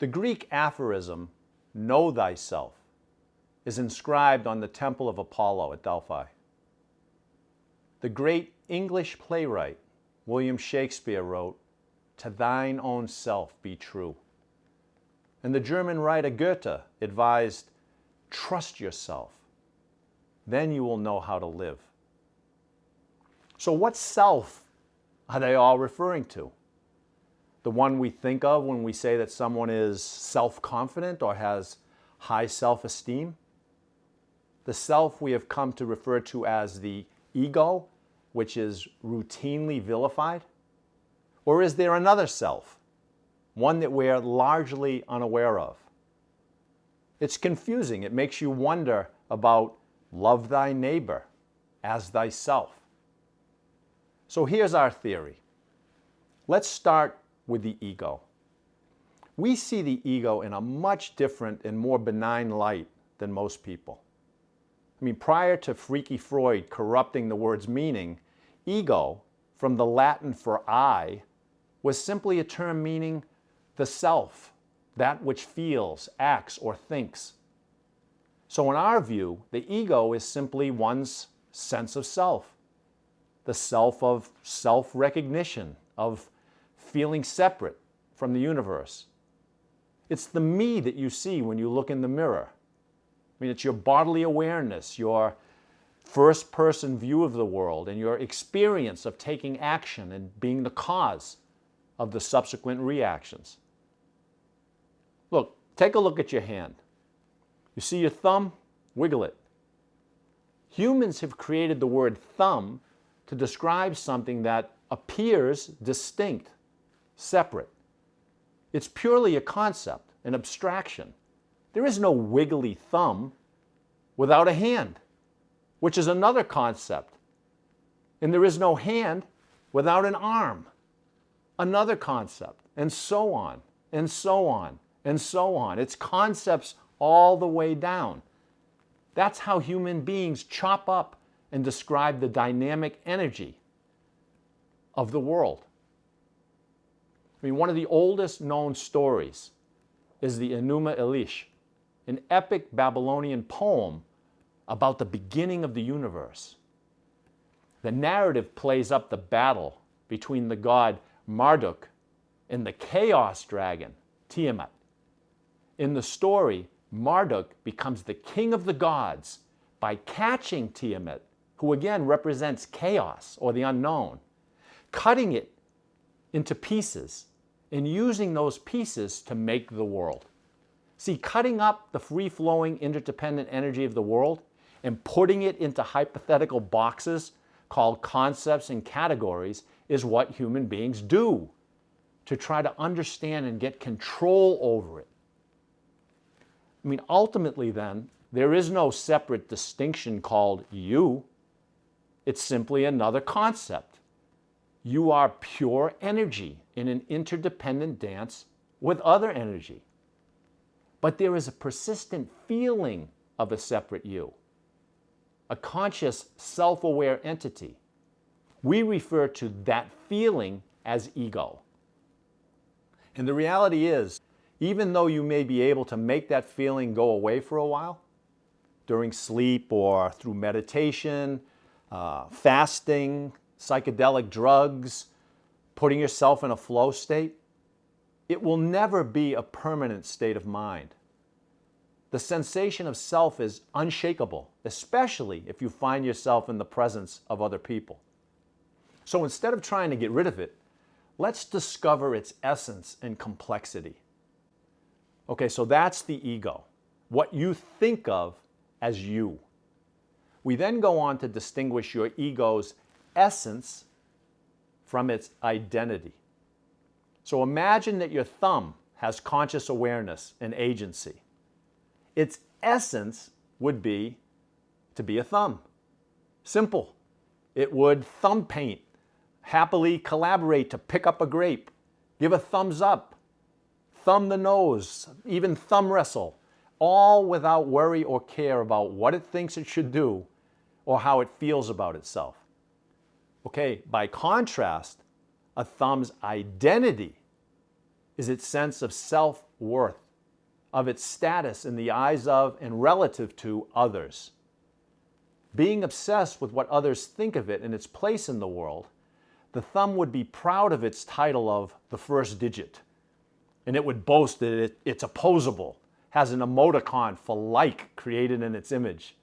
The Greek aphorism, "Know thyself," is inscribed on the Temple of Apollo at Delphi. The great English playwright William Shakespeare wrote, "To thine own self be true." And the German writer Goethe advised, "Trust yourself, then you will know how to live." So what self are they all referring to? The one we think of when we say that someone is self-confident or has high self-esteem? The self we have come to refer to as the ego, which is routinely vilified? Or is there another self, one that we're largely unaware of? It's confusing. It makes you wonder about love thy neighbor as thyself. So here's our theory. Let's start with the ego. We see the ego in a much different and more benign light than most people. I mean, prior to Freaky Freud corrupting the word's meaning, ego, from the Latin for I, was simply a term meaning the self, that which feels, acts, or thinks. So in our view, the ego is simply one's sense of self, the self of self-recognition, of feeling separate from the universe. It's the me that you see when you look in the mirror. I mean, it's your bodily awareness, your first-person view of the world, and your experience of taking action and being the cause of the subsequent reactions. Look, take a look at your hand. You see your thumb? Wiggle it. Humans have created the word thumb to describe something that appears distinct, separate. It's purely a concept, an abstraction. There is no wiggly thumb without a hand, which is another concept. And there is no hand without an arm, another concept, and so on, and so on, and so on. It's concepts all the way down. That's how human beings chop up and describe the dynamic energy of the world. I mean, one of the oldest known stories is the Enuma Elish, an epic Babylonian poem about the beginning of the universe. The narrative plays up the battle between the god Marduk and the chaos dragon, Tiamat. In the story, Marduk becomes the king of the gods by catching Tiamat, who again represents chaos or the unknown, cutting it into pieces and using those pieces to make the world. See, cutting up the free-flowing, interdependent energy of the world and putting it into hypothetical boxes called concepts and categories is what human beings do to try to understand and get control over it. I mean, ultimately then, there is no separate distinction called you. It's simply another concept. You are pure energy in an interdependent dance with other energy. But there is a persistent feeling of a separate you, a conscious, self-aware entity. We refer to that feeling as ego. And the reality is, even though you may be able to make that feeling go away for a while, during sleep or through meditation, fasting, psychedelic drugs, putting yourself in a flow state, it will never be a permanent state of mind. The sensation of self is unshakable, especially if you find yourself in the presence of other people. So instead of trying to get rid of it, let's discover its essence and complexity. Okay, so that's the ego, what you think of as you. We then go on to distinguish your ego's essence from its identity. So imagine that your thumb has conscious awareness and agency. Its essence would be to be a thumb. Simple. It would thumb paint, happily collaborate to pick up a grape, give a thumbs up, thumb the nose, even thumb wrestle, all without worry or care about what it thinks it should do or how it feels about itself. Okay, by contrast, a thumb's identity is its sense of self self-worth, of its status in the eyes of and relative to others. Being obsessed with what others think of it and its place in the world, the thumb would be proud of its title of the first digit, and it would boast that it's opposable, has an emoticon for like created in its image,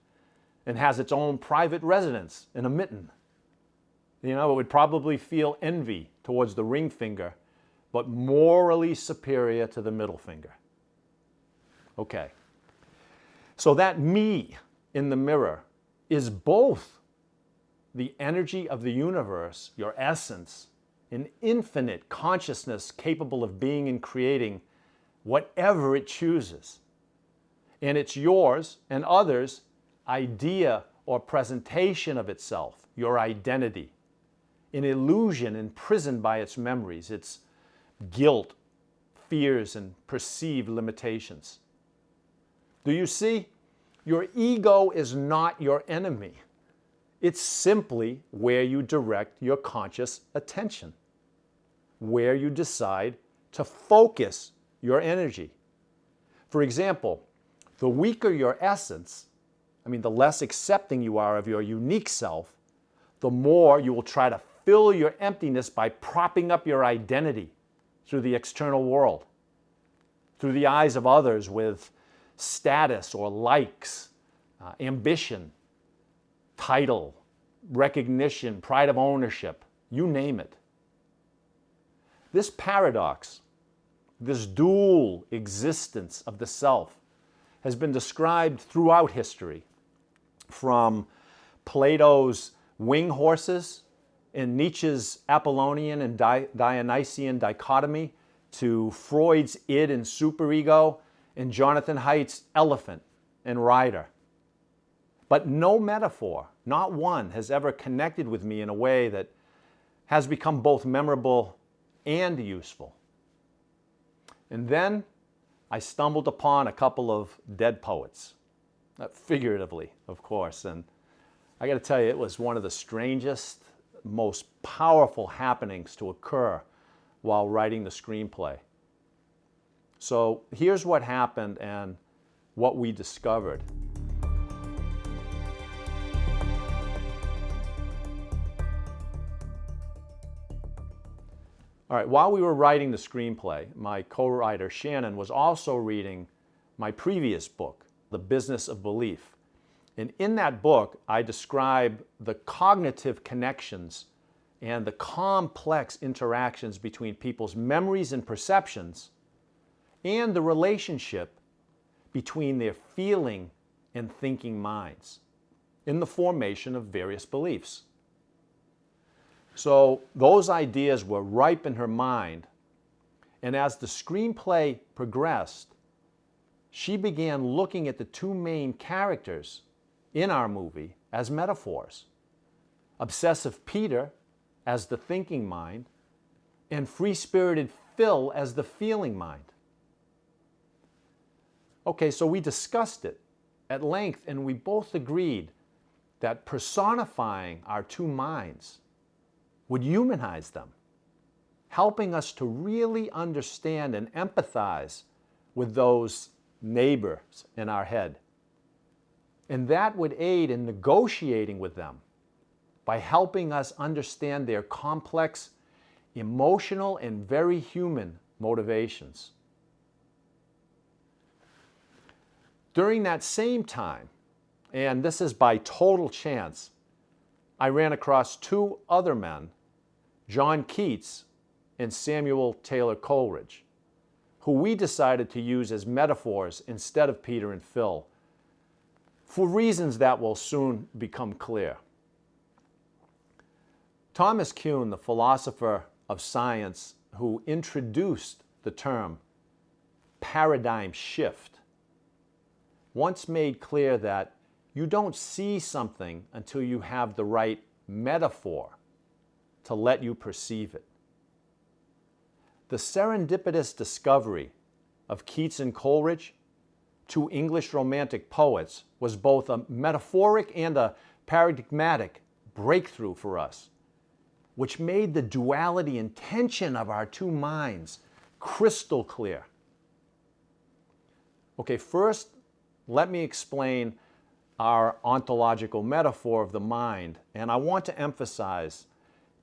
and has its own private residence in a mitten. It would probably feel envy towards the ring finger, but morally superior to the middle finger. Okay, so that me in the mirror is both the energy of the universe, your essence, an infinite consciousness capable of being and creating whatever it chooses. And it's yours and others' idea or presentation of itself, your identity, an illusion imprisoned by its memories, its guilt, fears, and perceived limitations. Do you see? Your ego is not your enemy. It's simply where you direct your conscious attention, where you decide to focus your energy. For example, the weaker your essence, the less accepting you are of your unique self, the more you will try to fill your emptiness by propping up your identity through the external world, through the eyes of others with status or likes, ambition, title, recognition, pride of ownership, you name it. This paradox, this dual existence of the self, has been described throughout history, from Plato's wing horses and Nietzsche's Apollonian and Dionysian dichotomy to Freud's id and superego and Jonathan Haidt's elephant and rider. But no metaphor, not one, has ever connected with me in a way that has become both memorable and useful. And then I stumbled upon a couple of dead poets, figuratively, of course, and I got to tell you, it was one of the strangest, most powerful happenings to occur while writing the screenplay. So here's what happened and what we discovered. All right, while we were writing the screenplay, my co-writer Shannon was also reading my previous book, The Business of Belief. And in that book, I describe the cognitive connections and the complex interactions between people's memories and perceptions and the relationship between their feeling and thinking minds in the formation of various beliefs. So those ideas were ripe in her mind, and as the screenplay progressed, she began looking at the two main characters in our movie as metaphors. Obsessive Peter as the thinking mind, and free-spirited Phil as the feeling mind. Okay, so we discussed it at length, and we both agreed that personifying our two minds would humanize them, helping us to really understand and empathize with those neighbors in our head. And that would aid in negotiating with them by helping us understand their complex, emotional, and very human motivations. During that same time, and this is by total chance, I ran across two other men, John Keats and Samuel Taylor Coleridge, who we decided to use as metaphors instead of Peter and Phil, for reasons that will soon become clear. Thomas Kuhn, the philosopher of science who introduced the term paradigm shift, once made clear that you don't see something until you have the right metaphor to let you perceive it. The serendipitous discovery of Keats and Coleridge, two English Romantic poets, was both a metaphoric and a paradigmatic breakthrough for us, which made the duality and tension of our two minds crystal clear. Okay, first, let me explain our ontological metaphor of the mind. And I want to emphasize,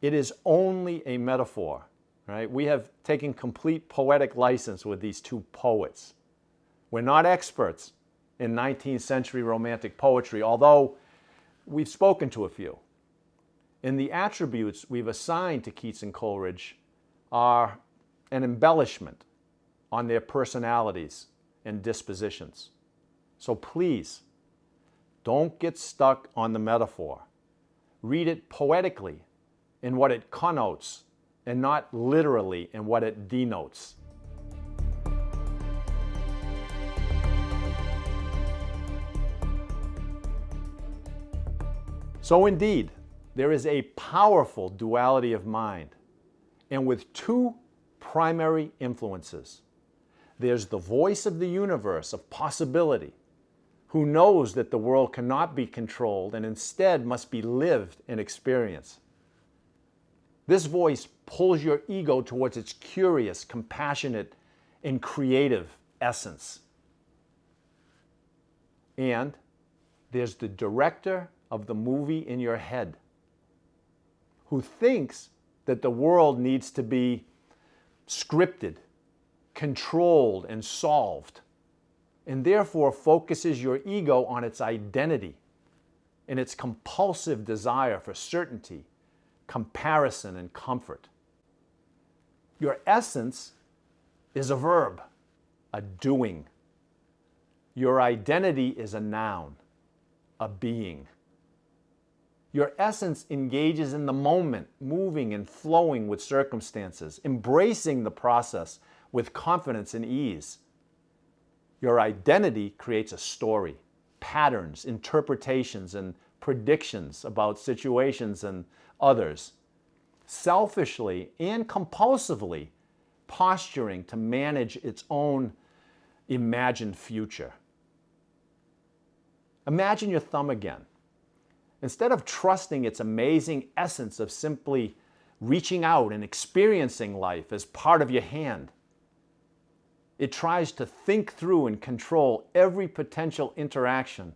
it is only a metaphor, right? We have taken complete poetic license with these two poets. We're not experts in 19th century romantic poetry, although we've spoken to a few. And the attributes we've assigned to Keats and Coleridge are an embellishment on their personalities and dispositions. So please, don't get stuck on the metaphor. Read it poetically in what it connotes and not literally in what it denotes. So indeed, there is a powerful duality of mind, and with two primary influences. There's the voice of the universe of possibility, who knows that the world cannot be controlled and instead must be lived and experienced. This voice pulls your ego towards its curious, compassionate, and creative essence. And there's the director of the movie in your head, who thinks that the world needs to be scripted, controlled, and solved, and therefore focuses your ego on its identity and its compulsive desire for certainty, comparison, and comfort. Your essence is a verb, a doing. Your identity is a noun, a being. Your essence engages in the moment, moving and flowing with circumstances, embracing the process with confidence and ease. Your identity creates a story, patterns, interpretations, and predictions about situations and others, selfishly and compulsively posturing to manage its own imagined future. Imagine your thumb again. Instead of trusting its amazing essence of simply reaching out and experiencing life as part of your hand, it tries to think through and control every potential interaction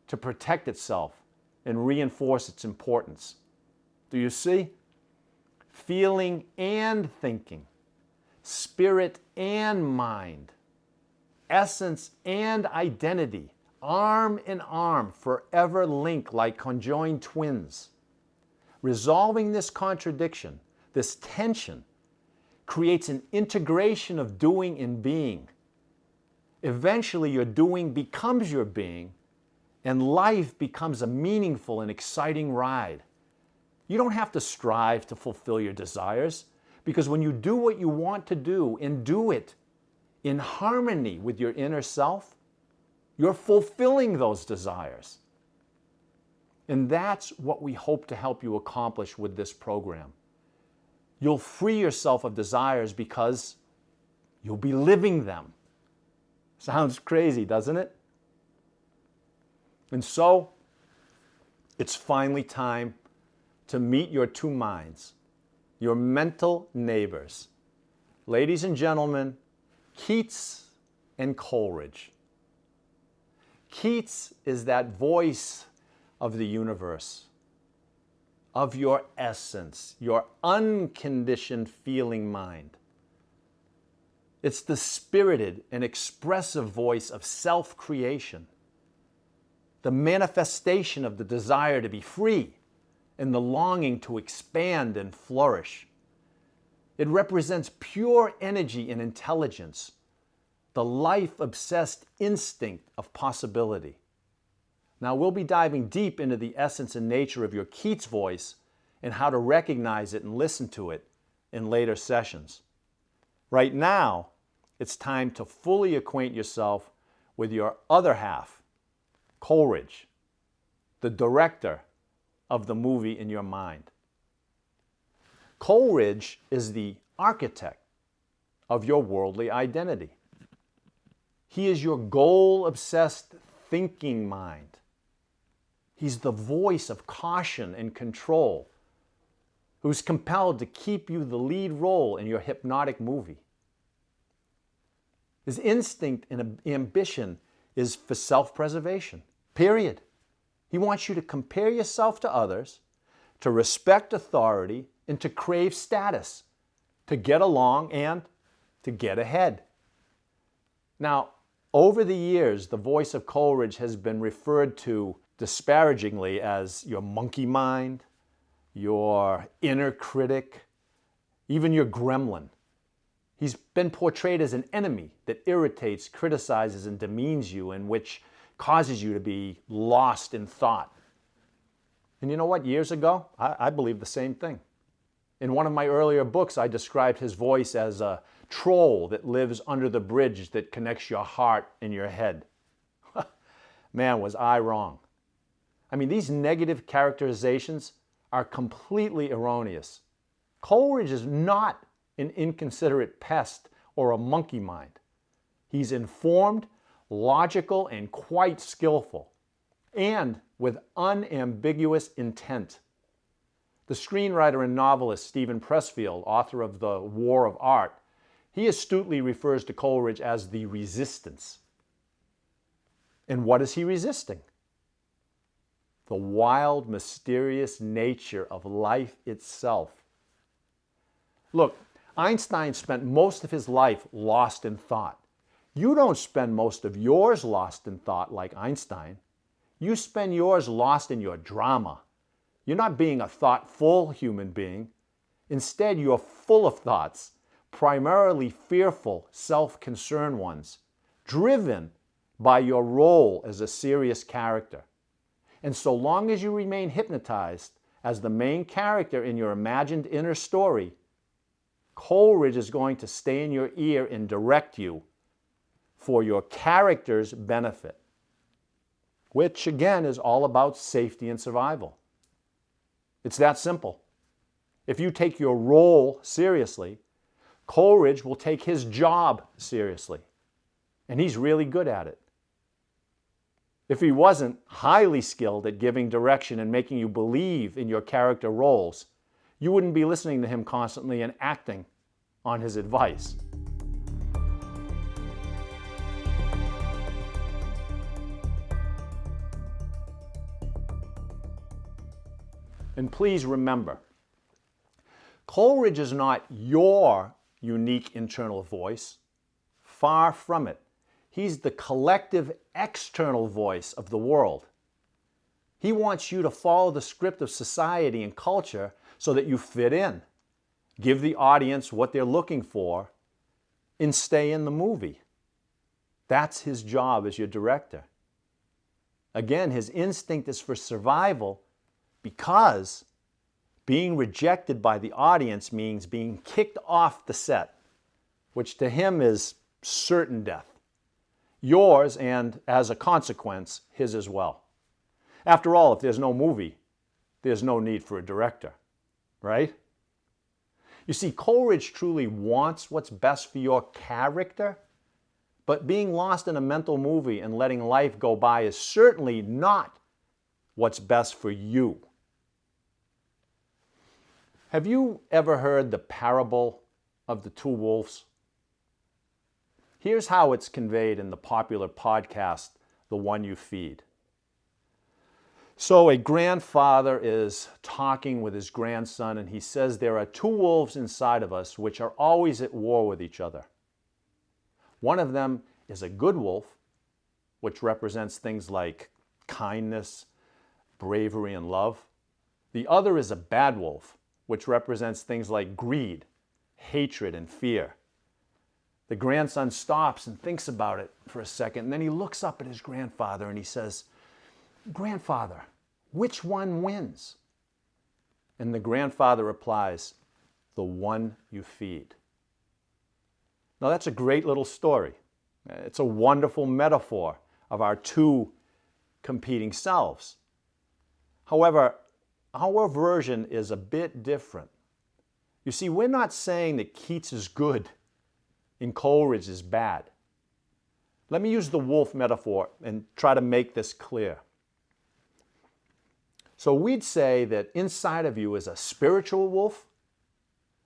to protect itself and reinforce its importance. Do you see? Feeling and thinking, spirit and mind, essence and identity, arm in arm, forever linked like conjoined twins. Resolving this contradiction, this tension, creates an integration of doing and being. Eventually, your doing becomes your being, and life becomes a meaningful and exciting ride. You don't have to strive to fulfill your desires, because when you do what you want to do and do it in harmony with your inner self, you're fulfilling those desires. And that's what we hope to help you accomplish with this program. You'll free yourself of desires because you'll be living them. Sounds crazy, doesn't it? And so, it's finally time to meet your two minds, your mental neighbors. Ladies and gentlemen, Keats and Coleridge. Keats is that voice of the universe, of your essence, your unconditioned feeling mind. It's the spirited and expressive voice of self-creation, the manifestation of the desire to be free and the longing to expand and flourish. It represents pure energy and intelligence, the life-obsessed instinct of possibility. Now, we'll be diving deep into the essence and nature of your Keats voice and how to recognize it and listen to it in later sessions. Right now, it's time to fully acquaint yourself with your other half, Coleridge, the director of the movie in your mind. Coleridge is the architect of your worldly identity. He is your goal-obsessed thinking mind. He's the voice of caution and control, who's compelled to keep you the lead role in your hypnotic movie. His instinct and ambition is for self-preservation, period. He wants you to compare yourself to others, to respect authority, and to crave status, to get along and to get ahead. Now, over the years, the voice of Coleridge has been referred to disparagingly as your monkey mind, your inner critic, even your gremlin. He's been portrayed as an enemy that irritates, criticizes, and demeans you, and which causes you to be lost in thought. And you know what? Years ago, I believed the same thing. In one of my earlier books, I described his voice as a troll that lives under the bridge that connects your heart and your head. Man, was I wrong. I mean, these negative characterizations are completely erroneous. Coleridge is not an inconsiderate pest or a monkey mind. He's informed, logical, and quite skillful, and with unambiguous intent. The screenwriter and novelist Stephen Pressfield, author of The War of Art, he astutely refers to Coleridge as the resistance. And what is he resisting? The wild, mysterious nature of life itself. Look, Einstein spent most of his life lost in thought. You don't spend most of yours lost in thought like Einstein. You spend yours lost in your drama. You're not being a thoughtful human being. Instead, you're full of thoughts, primarily fearful, self-concerned ones, driven by your role as a serious character. And so long as you remain hypnotized as the main character in your imagined inner story, Coleridge is going to stay in your ear and direct you for your character's benefit, which again is all about safety and survival. It's that simple. If you take your role seriously, Coleridge will take his job seriously, and he's really good at it. If he wasn't highly skilled at giving direction and making you believe in your character roles, you wouldn't be listening to him constantly and acting on his advice. And please remember, Coleridge is not your unique internal voice. Far from it. He's the collective external voice of the world. He wants you to follow the script of society and culture so that you fit in, give the audience what they're looking for, and stay in the movie. That's his job as your director. Again, his instinct is for survival because being rejected by the audience means being kicked off the set, which to him is certain death. Yours, and as a consequence, his as well. After all, if there's no movie, there's no need for a director, right? You see, Coleridge truly wants what's best for your character, but being lost in a mental movie and letting life go by is certainly not what's best for you. Have you ever heard the parable of the two wolves? Here's how it's conveyed in the popular podcast, The One You Feed. So a grandfather is talking with his grandson, and he says there are two wolves inside of us which are always at war with each other. One of them is a good wolf, which represents things like kindness, bravery, and love. The other is a bad wolf, which represents things like greed, hatred, and fear. The grandson stops and thinks about it for a second, and then he looks up at his grandfather and he says, "Grandfather, which one wins?" And the grandfather replies, "The one you feed." Now that's a great little story. It's a wonderful metaphor of our two competing selves. However, our version is a bit different. You see, we're not saying that Keats is good and Coleridge is bad. Let me use the wolf metaphor and try to make this clear. So we'd say that inside of you is a spiritual wolf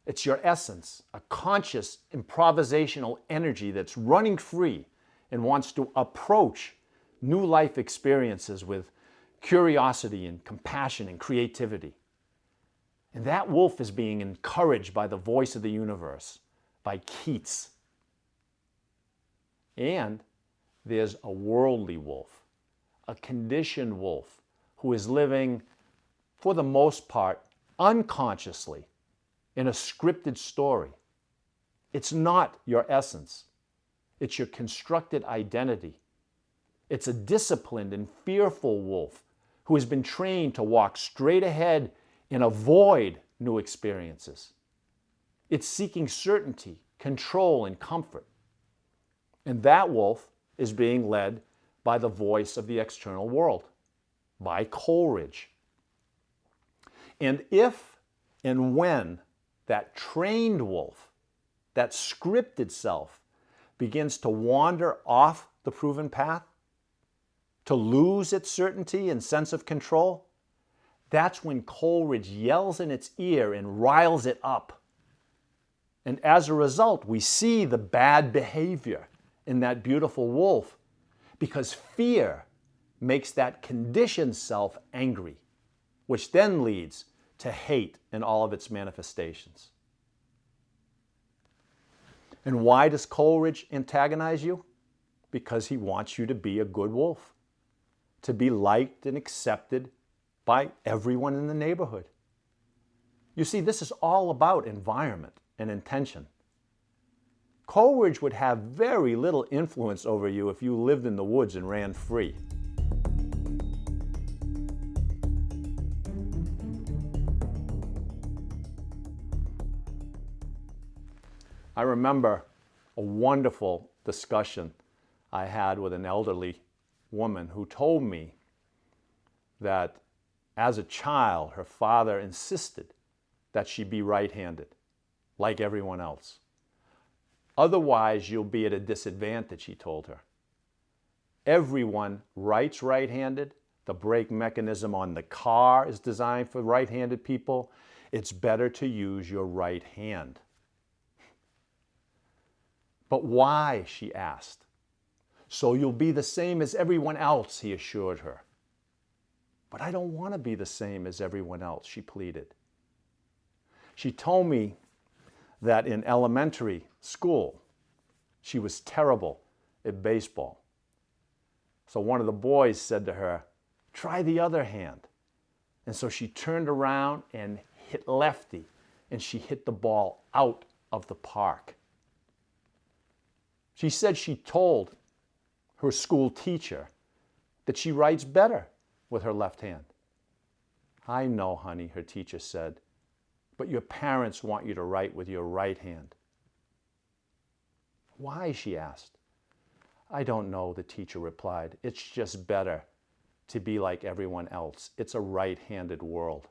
It's your essence, a conscious improvisational energy that's running free and wants to approach new life experiences with curiosity and compassion and creativity. And that wolf is being encouraged by the voice of the universe, by Keats. And there's a worldly wolf, a conditioned wolf, who is living, for the most part, unconsciously in a scripted story. It's not your essence. It's your constructed identity. It's a disciplined and fearful wolf who has been trained to walk straight ahead and avoid new experiences. It's seeking certainty, control, and comfort. And that wolf is being led by the voice of the external world, by Coleridge. And if and when that trained wolf, that scripted self, begins to wander off the proven path, to lose its certainty and sense of control, that's when Coleridge yells in its ear and riles it up. And as a result, we see the bad behavior in that beautiful wolf, because fear makes that conditioned self angry, which then leads to hate in all of its manifestations. And why does Coleridge antagonize you? Because he wants you to be a good wolf, to be liked and accepted by everyone in the neighborhood. You see, this is all about environment and intention. Coleridge would have very little influence over you if you lived in the woods and ran free. I remember a wonderful discussion I had with an elderly woman who told me that as a child, her father insisted that she be right-handed, like everyone else. Otherwise, you'll be at a disadvantage, he told her. Everyone writes right-handed. The brake mechanism on the car is designed for right-handed people. It's better to use your right hand. But why, she asked. So you'll be the same as everyone else, he assured her. But I don't want to be the same as everyone else, she pleaded. She told me that in elementary school, she was terrible at baseball. So one of the boys said to her, "Try the other hand." And so she turned around and hit lefty, and she hit the ball out of the park. She said she told her school teacher that she writes better with her left hand. "I know, honey," her teacher said, "but your parents want you to write with your right hand." "Why?" she asked. "I don't know," the teacher replied. "It's just better to be like everyone else. It's a right-handed world."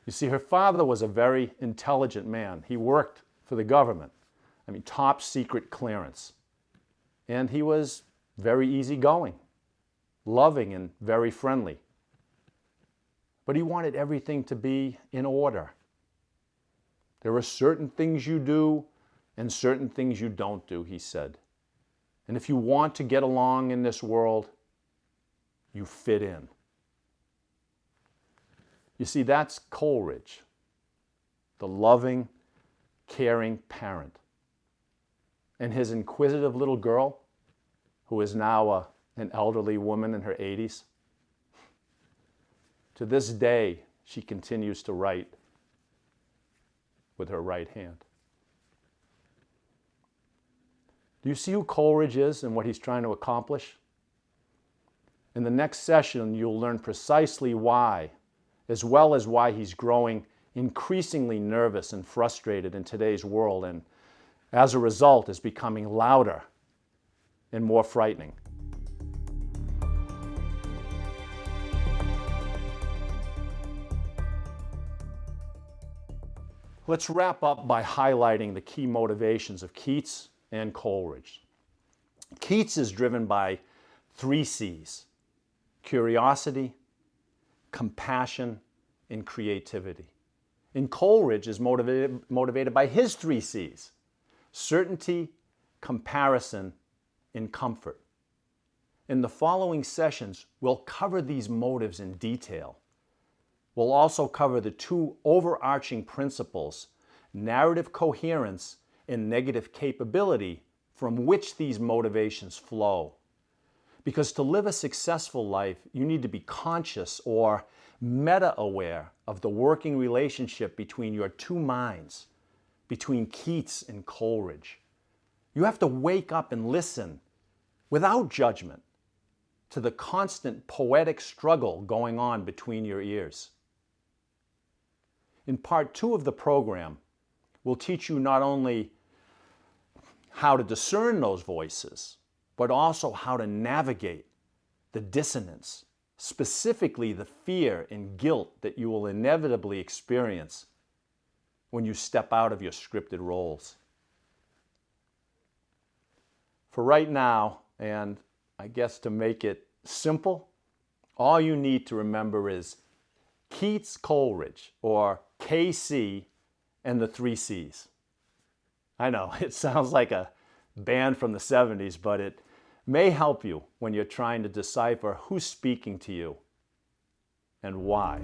You see, her father was a very intelligent man. He worked for the government. Top secret clearance. And he was very easygoing, loving, and very friendly. But he wanted everything to be in order. There are certain things you do and certain things you don't do, he said. And if you want to get along in this world, you fit in. You see, that's Coleridge, the loving, caring parent. And his inquisitive little girl, who is now an elderly woman in her 80s. To this day, she continues to write with her right hand. Do you see who Coleridge is and what he's trying to accomplish? In the next session, you'll learn precisely why, as well as why he's growing increasingly nervous and frustrated in today's world, and as a result is becoming louder and more frightening. Let's wrap up by highlighting the key motivations of Keats and Coleridge. Keats is driven by 3 C's: curiosity, compassion, in creativity. And Coleridge is motivated by his 3 C's: certainty, comparison, and comfort. In the following sessions, we'll cover these motives in detail. We'll also cover the 2 overarching principles: narrative coherence and negative capability, from which these motivations flow. Because to live a successful life, you need to be conscious or meta-aware of the working relationship between your 2 minds, between Keats and Coleridge. You have to wake up and listen, without judgment, to the constant poetic struggle going on between your ears. In part 2 of the program, we'll teach you not only how to discern those voices, but also how to navigate the dissonance, specifically the fear and guilt that you will inevitably experience when you step out of your scripted roles. For right now, and I guess to make it simple, all you need to remember is Keats Coleridge, or KC and the 3 C's. I know, it sounds like a band from the 70s, but it may help you when you're trying to decipher who's speaking to you and why.